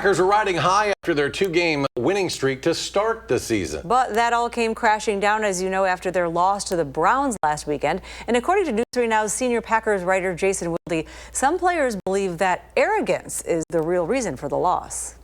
Packers are riding high after their two-game winning streak to start the season. But that all came crashing down, as you know, after their loss to the Browns last weekend. And according to News 3 Now's senior Packers writer Jason Wilde, some players believe that arrogance is the real reason for the loss.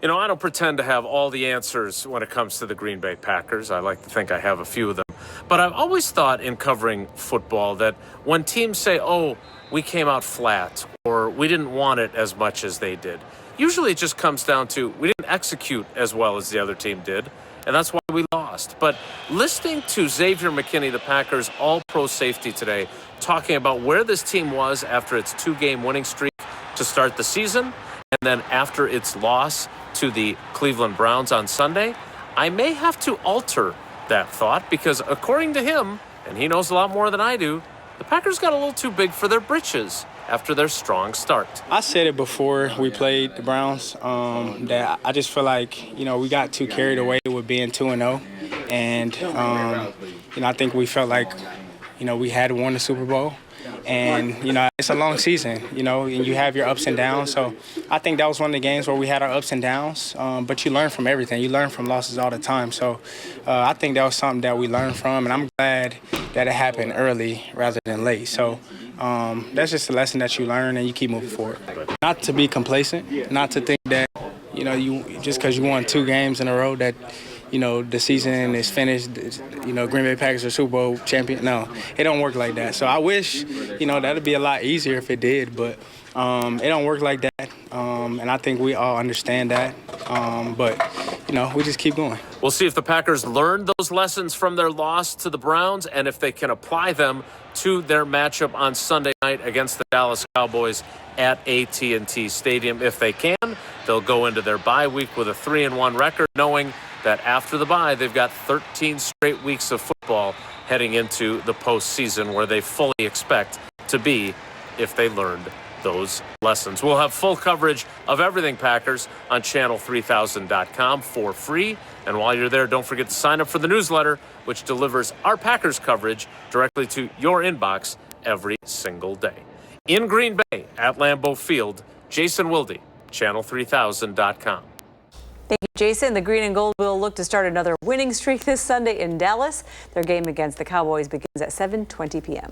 You know, I don't pretend to have all the answers when it comes to the Green Bay Packers. I like to think I have a few of them. But I've always thought in covering football that when teams say, oh, we came out flat or we didn't want it as much as they did, usually it just comes down to we didn't execute as well as the other team did, and that's why we lost. But listening to Xavier McKinney, the Packers all-pro safety today, talking about where this team was after its two-game winning streak to start the season, and then after its loss to the Cleveland Browns on Sunday, I may have to alter that thought because according to him, and he knows a lot more than I do, the Packers got a little too big for their britches after their strong start. I said it before we played the Browns that I just feel like, you know, we got too carried away with being 2-0. And, you know, I think we felt like, you know, we had won the Super Bowl. And, you know, it's a long season, you know, and you have your ups and downs. So I think that was one of the games where we had our ups and downs. But you learn from everything. You learn from losses all the time. So I think that was something that we learned from. And I'm glad that it happened early rather than late. So that's just a lesson that you learn and you keep moving forward. Not to be complacent, not to think that, you know, you just because you won 2 games in a row that, you know, the season is finished, you know, Green Bay Packers are Super Bowl champion. No, it don't work like that. So I wish, you know, that'd be a lot easier if it did, but it don't work like that. And I think we all understand that. But, you know, we just keep going. We'll see if the Packers learned those lessons from their loss to the Browns and if they can apply them to their matchup on Sunday night against the Dallas Cowboys at AT&T Stadium. If they can, they'll go into their bye week with a 3-1 record, knowing that after the bye, they've got 13 straight weeks of football heading into the postseason where they fully expect to be if they learned those lessons. We'll have full coverage of everything Packers on channel3000.com for free. And while you're there, don't forget to sign up for the newsletter, which delivers our Packers coverage directly to your inbox every single day. In Green Bay at Lambeau Field, Jason Wilde, channel3000.com. Thank you, Jason. The Green and Gold will look to start another winning streak this Sunday in Dallas. Their game against the Cowboys begins at 7:20 p.m.